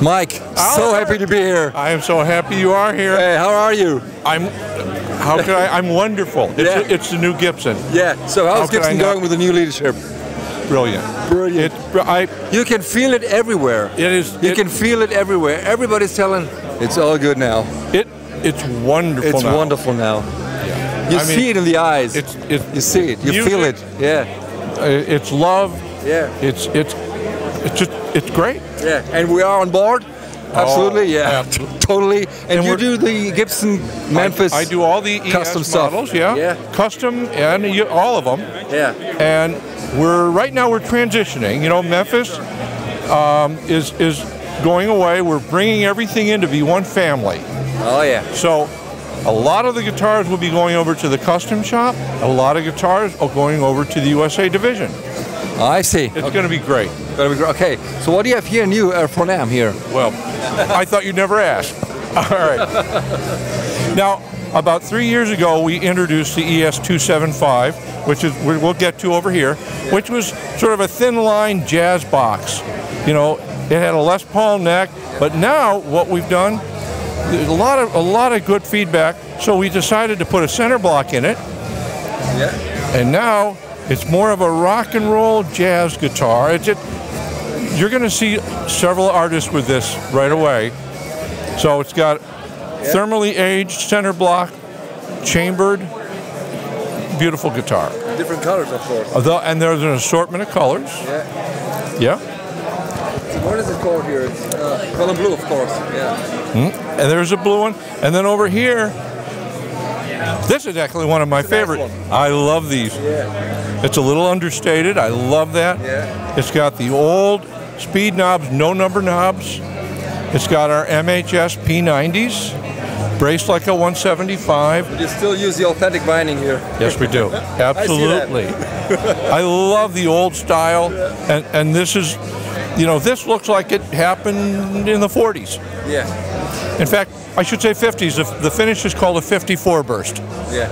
Mike, so happy to be here. I am so happy you are here. Hey, how are you? I'm wonderful. It's the new Gibson. Yeah. So how's Gibson going with the new leadership? Brilliant. Brilliant. You can feel it everywhere. It is. You can feel it everywhere. Everybody's telling it's all good now. It's wonderful. It's now. wonderful now. Yeah. You see it in the eyes. You see it. You music, feel it. Yeah. It's love. Yeah. It's great. Yeah. And we are on board. Absolutely. Yeah. Totally. And you do the Gibson Memphis. I do all the custom models. Stuff. Yeah. Custom and all of them. Yeah. And right now we're transitioning. You know, Memphis is going away. We're bringing everything in to be one family. Oh yeah. So a lot of the guitars will be going over to the custom shop. A lot of guitars are going over to the USA division. I see. It's going to be great. Okay. So what do you have here new for NAMM here? Well, I thought you'd never ask. All right. Now, about 3 years ago, we introduced the ES275, which is we'll get to over here, which was sort of a thin line jazz box. You know, it had a Les Paul neck, but now what we've done, there's a lot of good feedback, so we decided to put a center block in it. Yeah. And now it's more of a rock and roll jazz guitar. You're going to see several artists with this right away. So it's got thermally aged center block, chambered, beautiful guitar. Different colors, of course. And there's an assortment of colors. Yeah. Yeah. So what is it called here? It's color blue, of course. Yeah. And there's a blue one. And then over here, this is actually one of my favorite. Nice. I love these. Yeah. It's a little understated. I love that. Yeah. It's got the old speed knobs, no number knobs. It's got our MHS P90s, braced like a 175. You still use the authentic binding here. Yes, we do. Absolutely. I love the old style, and this is, you know, this looks like it happened in the 40s. Yeah. In fact, I should say 50s. The finish is called a 54 burst. Yeah.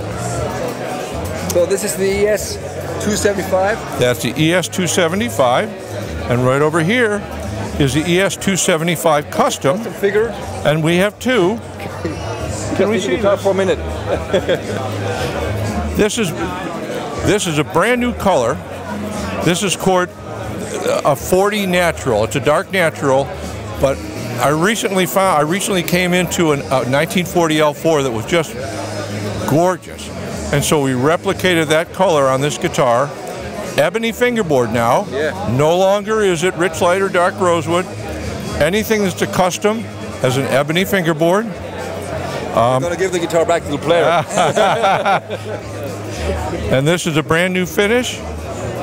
So this is the ES275? That's the ES275. And right over here is the ES275 Custom. Figure. And we have two. Can we see that for a minute? This is a brand new color. This is called a 40 natural. It's a dark natural, but I recently came into a 1940 L4 that was just gorgeous. And so we replicated that color on this guitar. Ebony fingerboard now. Yeah. No longer is it rich light or dark rosewood. Anything that's a custom has an ebony fingerboard. I'm going to give the guitar back to the player. And this is a brand new finish,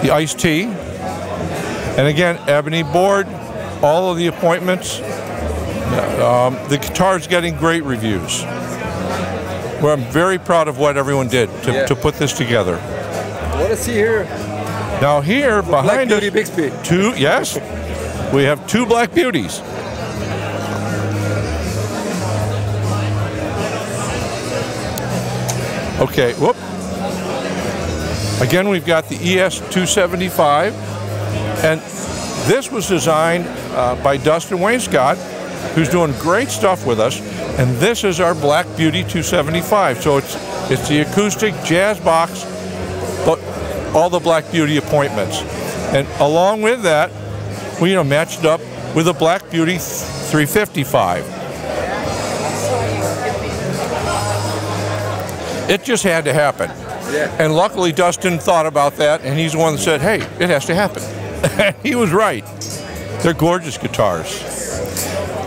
the Iced Tea. And again, ebony board, all of the appointments. The guitar's getting great reviews. Well, I'm very proud of what everyone did to put this together. What is he here? Now here behind us, Bixby. we have two Black Beauties. Okay, whoop. Again, we've got the ES275, and this was designed by Dustin Wainscott, who's doing great stuff with us, and this is our Black Beauty 275. So it's the acoustic jazz box, but all the Black Beauty appointments. And along with that, we matched it up with a Black Beauty 355. It just had to happen. Yeah. And luckily Dustin thought about that, and he's the one that said, hey, it has to happen. And he was right. They're gorgeous guitars.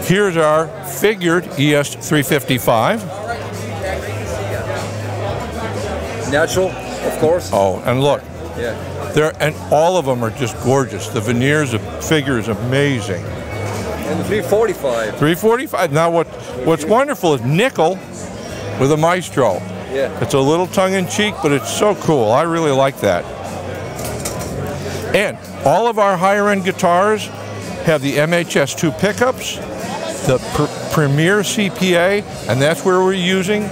Here's our figured ES355. Natural, of course. Oh, and look. Yeah. And all of them are just gorgeous. The veneers, the figure is amazing. And the 345. 345. Now what's wonderful is nickel with a Maestro. Yeah. It's a little tongue-in-cheek, but it's so cool. I really like that. And all of our higher-end guitars have the MHS2 pickups, the Premier CPA, and that's where we're using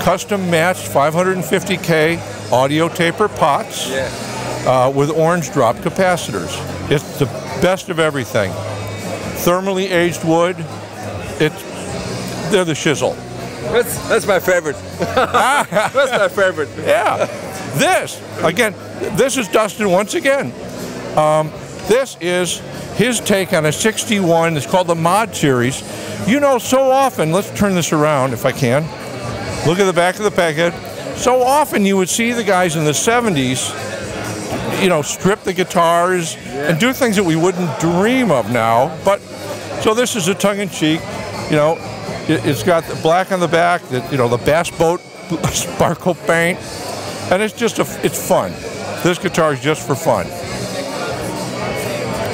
custom matched 550K audio taper pots with orange drop capacitors. It's the best of everything. thermally aged wood. They're the shizzle. That's my favorite. That's my favorite. Yeah. This, again, this is Dustin once again. This is his take on a 61. It's called the Mod Series. You know, so often, let's turn this around if I can. Look at the back of the packet. So often you would see the guys in the 70s, you know, strip the guitars and do things that we wouldn't dream of now. But, so this is a tongue-in-cheek, you know, it's got the black on the back, you know, the Bass Boat sparkle paint, and it's just, it's fun. This guitar is just for fun.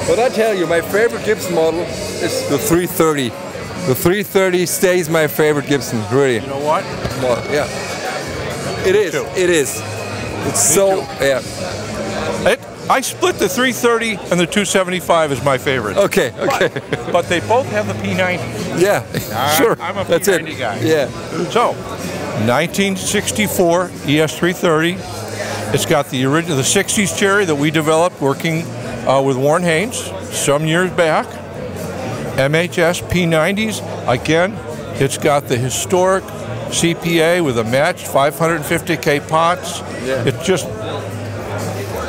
But I tell you, my favorite Gibson model is the 330. The 330 stays my favorite Gibson, really. You know what? Model. Yeah. It is. It is. It's so, yeah. I split the 330 and the 275 as my favorite. Okay, okay. But they both have the P90. Yeah, sure. I'm a That's P90 it. guy. Yeah. So, 1964 ES330. It's got the original, the 60s cherry that we developed working with Warren Haynes some years back. MHS P90s. Again, it's got the historic CPA with a matched 550K pots. Yeah. It's just,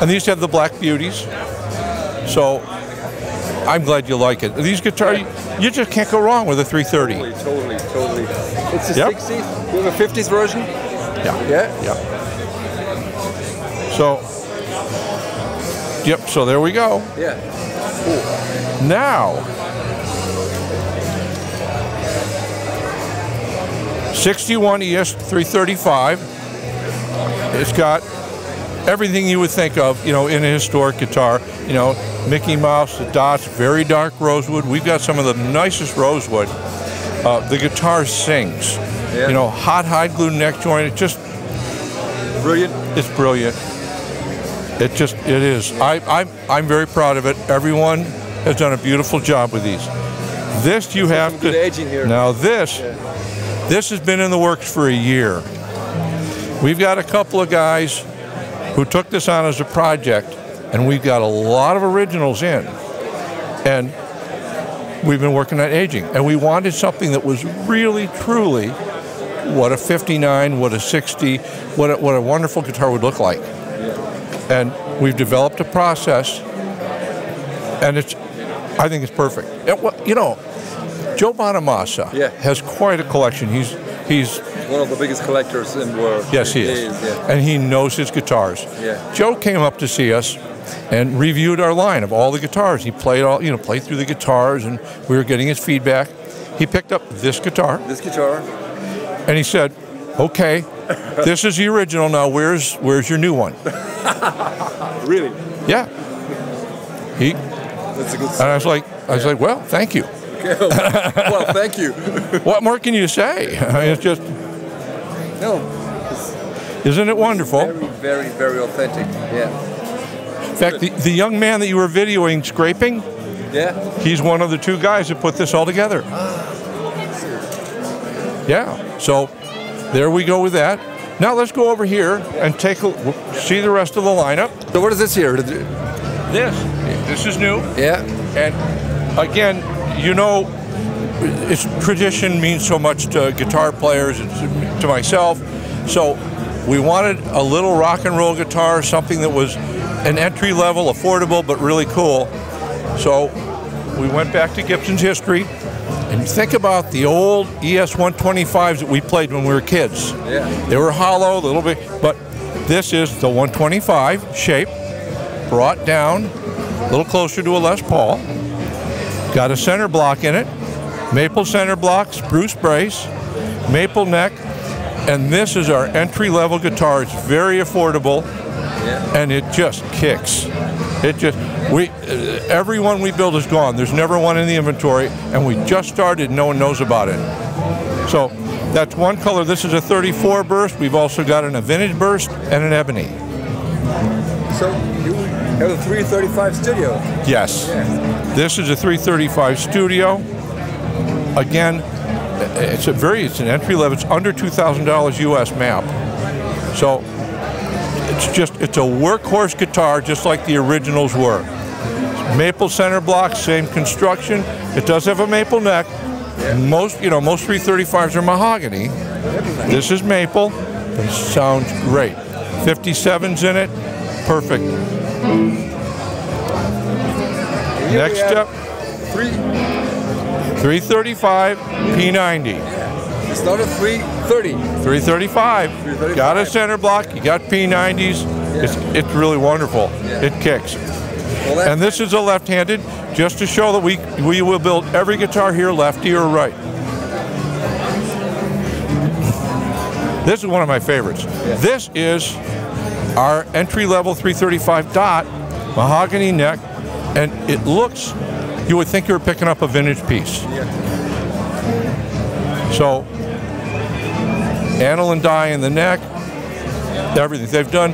and these have the Black Beauties. So I'm glad you like it. These guitars, you just can't go wrong with a 330. Totally. It's a 60s. You have a 50s version? Yeah. So, so there we go. Yeah. Cool. Now, 61 ES335. It's got everything you would think of, you know, in a historic guitar. You know, Mickey Mouse, the dots, very dark rosewood. We've got some of the nicest rosewood. The guitar sings. Yeah. You know, hot hide glue neck joint. It's just brilliant. It's brilliant. It is. I'm very proud of it. Everyone has done a beautiful job with these. This you have to. Good aging here. Now this has been in the works for a year. We've got a couple of guys who took this on as a project, and we've got a lot of originals in. And we've been working on aging. And we wanted something that was really, truly what a 59, what a 60, what a wonderful guitar would look like. And we've developed a process, and I think it's perfect. You know, Joe Bonamassa has quite a collection. He's one of the biggest collectors in the world. Yes, he is. And he knows his guitars. Yeah. Joe came up to see us and reviewed our line of all the guitars. He played through the guitars, and we were getting his feedback. He picked up this guitar. And he said, "Okay, this is the original. Now where's your new one?" Really? Yeah. That's a good story. And I was like, "Well, thank you." Well, thank you. What more can you say? I mean, it's just. No. Isn't it wonderful? Very, very authentic. Yeah. In fact, the young man that you were videoing scraping, he's one of the two guys that put this all together. Yeah. So there we go with that. Now let's go over here and see the rest of the lineup. So what is this here? This is new. Yeah. And again, you know, tradition means so much to guitar players and to myself. So we wanted a little rock and roll guitar, something that was an entry level, affordable, but really cool. So we went back to Gibson's history and think about the old ES-125s that we played when we were kids. Yeah. They were hollow, a little bit, but this is the 125 shape, brought down a little closer to a Les Paul. Got a center block in it, maple center block, spruce brace, maple neck, and this is our entry-level guitar. It's very affordable, and it just kicks. Every one we build is gone. There's never one in the inventory, and we just started. No one knows about it. So that's one color. This is a 34 burst. We've also got a vintage burst and an ebony. So you have a 335 studio. Yes. This is a 335 studio. Again, it's an entry level. It's under $2,000 US map. So it's a workhorse guitar, just like the originals were. Maple center block, same construction. It does have a maple neck. Most 335s are mahogany. This is maple. It sounds great. 57's in it. Perfect. Next up, 335 P90. It's not a 330. 335. Got a center block. You got P90s. Yeah. It's really wonderful. Yeah. It kicks. Well, and this is a left-handed, just to show that we will build every guitar here lefty or right. This is one of my favorites. Yeah. This is our entry-level 335 dot, mahogany neck, and it looks, you would think you were picking up a vintage piece. Yeah. So, aniline dye in the neck, everything. They've done,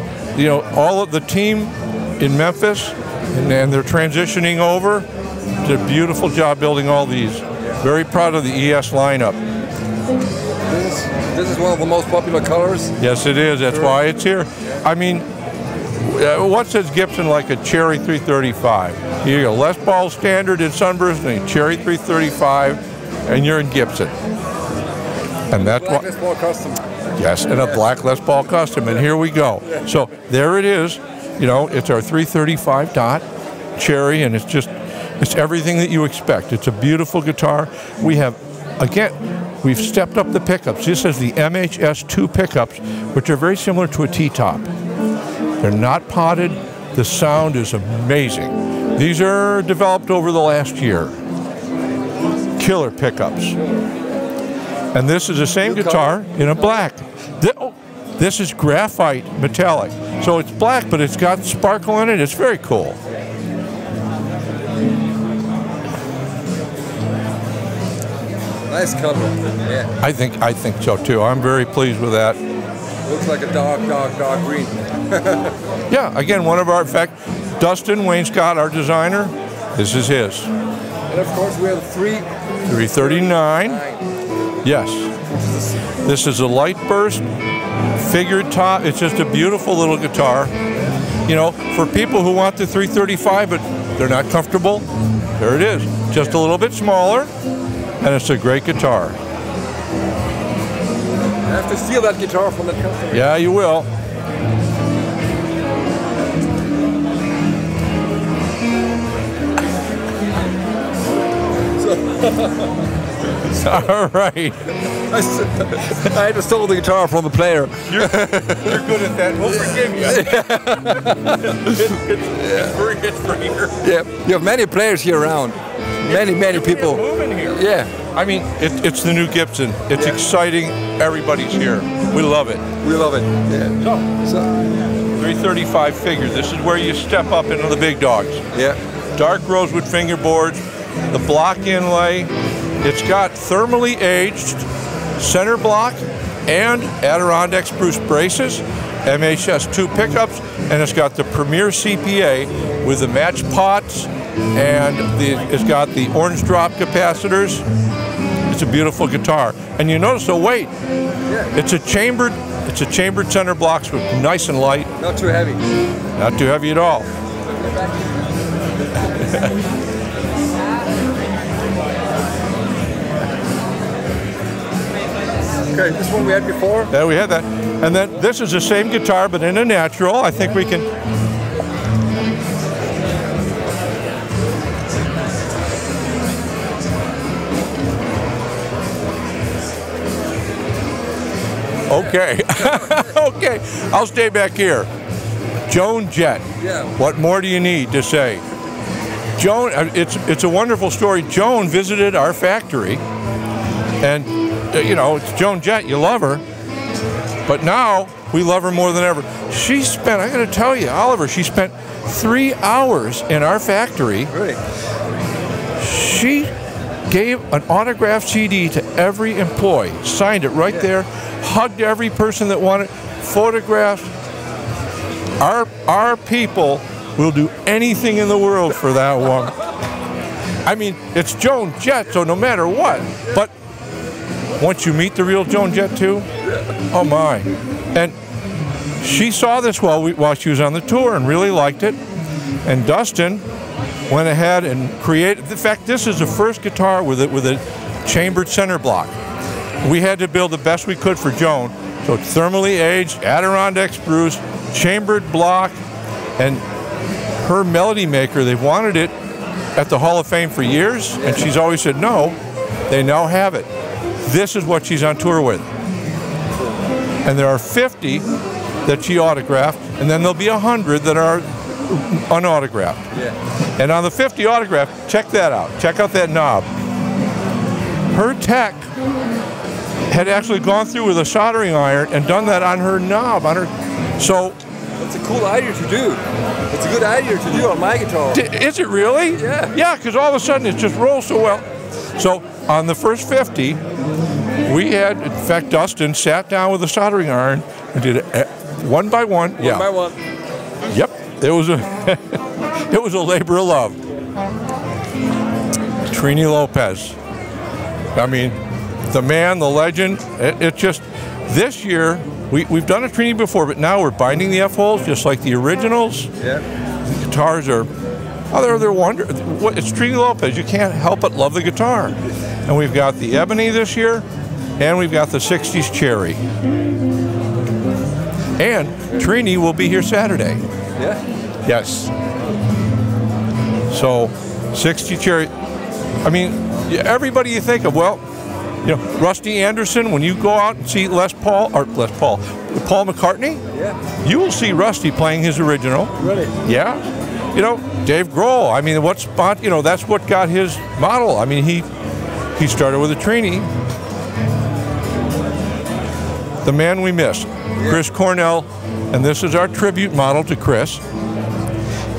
all of the team in Memphis, and they're transitioning over. Did a beautiful job building all these. Very proud of the ES lineup. This is one of the most popular colors. Yes, it is. That's why it's here. I mean, what says Gibson like a Cherry 335? You got a Les Paul Standard in Sunburst and a Cherry 335, and you're in Gibson. And that's what. Les Paul Custom. Yes, and a black Les Paul Custom, and here we go. So there it is. It's our 335 dot Cherry, and it's everything that you expect. It's a beautiful guitar. We have, again, we've stepped up the pickups. This is the MHS2 pickups, which are very similar to a T-top. They're not potted. The sound is amazing. These are developed over the last year. Killer pickups. And this is the same guitar in a black. This is graphite metallic. So it's black, but it's got sparkle in it. It's very cool. Nice color. Yeah. I think so too. I'm very pleased with that. Looks like a dark green. Yeah, again, one of our, in fact, Dustin Wainscott, our designer, this is his. And of course we have 339. Yes. This is a light burst, figured top. It's just a beautiful little guitar. For people who want the 335 but they're not comfortable, there it is. Just a little bit smaller, and it's a great guitar. I have to steal that guitar from the customer. Yeah, you will. All right. I had to steal the guitar from the player. You're good at that. We'll forgive you. It's for here. Yeah, you have many players here around. Many people. Moving here. Yeah. I mean, it's the new Gibson. It's exciting. Everybody's here. We love it. We love it. Yeah. So 335 figure. This is where you step up into the big dogs. Yeah. Dark rosewood fingerboards. The block inlay. It's got thermally aged center block and Adirondack spruce braces, MHS2 pickups, and it's got the Premier CPA with the match pots, and it's got the orange drop capacitors. It's a beautiful guitar, and you notice the weight. Yeah. It's a chambered center blocks with nice and light. Not too heavy. Not too heavy at all. Okay, this one we had before? Yeah, we had that. And then this is the same guitar, but in a natural. I think we can... Okay. Okay, I'll stay back here. Joan Jett. Yeah. What more do you need to say? Joan, it's a wonderful story. Joan visited our factory, and it's Joan Jett, you love her, but now we love her more than ever. She spent, I gotta tell you, Oliver, she spent 3 hours in our factory. Really? She gave an autographed CD to every employee, signed it right there, hugged every person that wanted, photographs. Our people will do anything in the world for that woman. I mean, it's Joan Jett, so no matter what, but once you meet the real Joan Jett too, oh my. And she saw this while she was on the tour and really liked it. And Dustin went ahead and created, in fact, this is the first guitar with a chambered center block. We had to build the best we could for Joan. So it's thermally aged, Adirondack spruce, chambered block, and her melody maker, they've wanted it at the Hall of Fame for years, and she's always said no. They now have it. This is what she's on tour with. And there are 50 that she autographed, and then there'll be 100 that are unautographed. Yeah. And on the 50 autographed, check that out. Check out that knob. Her tech had actually gone through with a soldering iron and done that on her knob. So that's a cool idea to do. It's a good idea to do on my guitar. Is it really? Yeah. Yeah, because all of a sudden it just rolls so well. So on the first 50, we had, in fact, Dustin sat down with a soldering iron and did it one by one. One by one. Yep. It was a it was a labor of love. Trini Lopez. I mean, the man, the legend. It just, this year, we've done a Trini before, but now we're binding the F-holes just like the originals. Yeah. The guitars are, oh, they're wonderful. It's Trini Lopez. You can't help but love the guitar. And we've got the ebony this year, and we've got the 60s cherry. And Trini will be here Saturday. Yeah. Yes. So, 60 cherry. I mean, everybody you think of, well, you know, Rusty Anderson, when you go out and see Paul McCartney, yeah, you will see Rusty playing his original. Really? Yeah. You know, Dave Grohl, I mean, you know, that's what got his model. I mean, he started with a Trini. The man we missed, yeah. Chris Cornell, and this is our tribute model to Chris.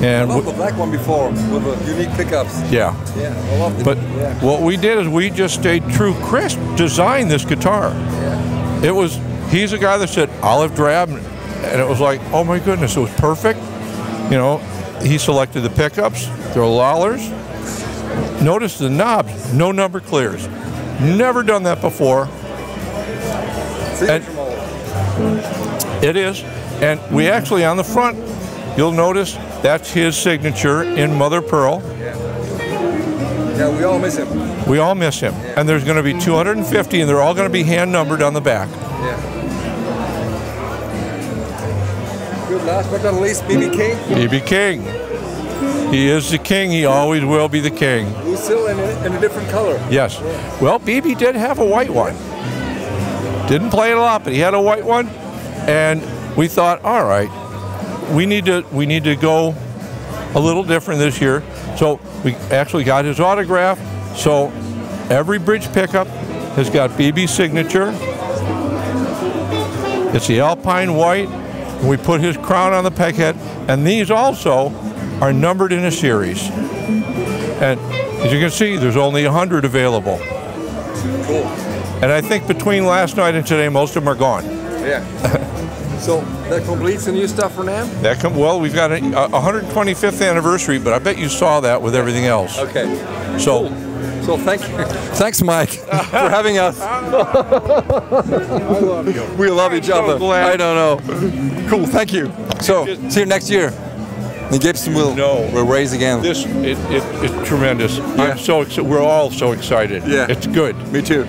And I loved the black one before with the unique pickups. Yeah. Yeah, I loved it. But yeah. What we did is we just stayed true. Chris designed this guitar. Yeah. He's a guy that said olive drab, and it was like, oh my goodness, it was perfect. You know, he selected the pickups, they're lollers. Notice the knobs, no number clears. Never done that before. It is, and we actually on the front, you'll notice that's his signature in mother pearl. Yeah, we all miss him. We all miss him. Yeah. And there's going to be 250, and they're all going to be hand numbered on the back. Yeah. Good, last but not least, B.B. King. B.B. King. He is the king. He always will be the king. Who's still in a different color. Yes. Yeah. Well, B.B. did have a white one. Didn't play it a lot, but he had a white one. And we thought, all right, we need to go a little different this year. So we actually got his autograph. So every bridge pickup has got BB's signature. It's the Alpine white. We put his crown on the peg head. And these also are numbered in a series. And as you can see, there's only 100 available. Cool. And I think between last night and today, most of them are gone. Yeah. So that completes the new stuff for NAMM? Well, we've got a 125th anniversary, but I bet you saw that with everything else. Okay. So, cool. So thank you. Thanks, Mike, for having us. I love you. We love each other. Glad. I don't know. Cool. Thank you. So see you next year. The Gibson will raise again. It's tremendous. Yeah. We're all so excited. Yeah. It's good. Me too.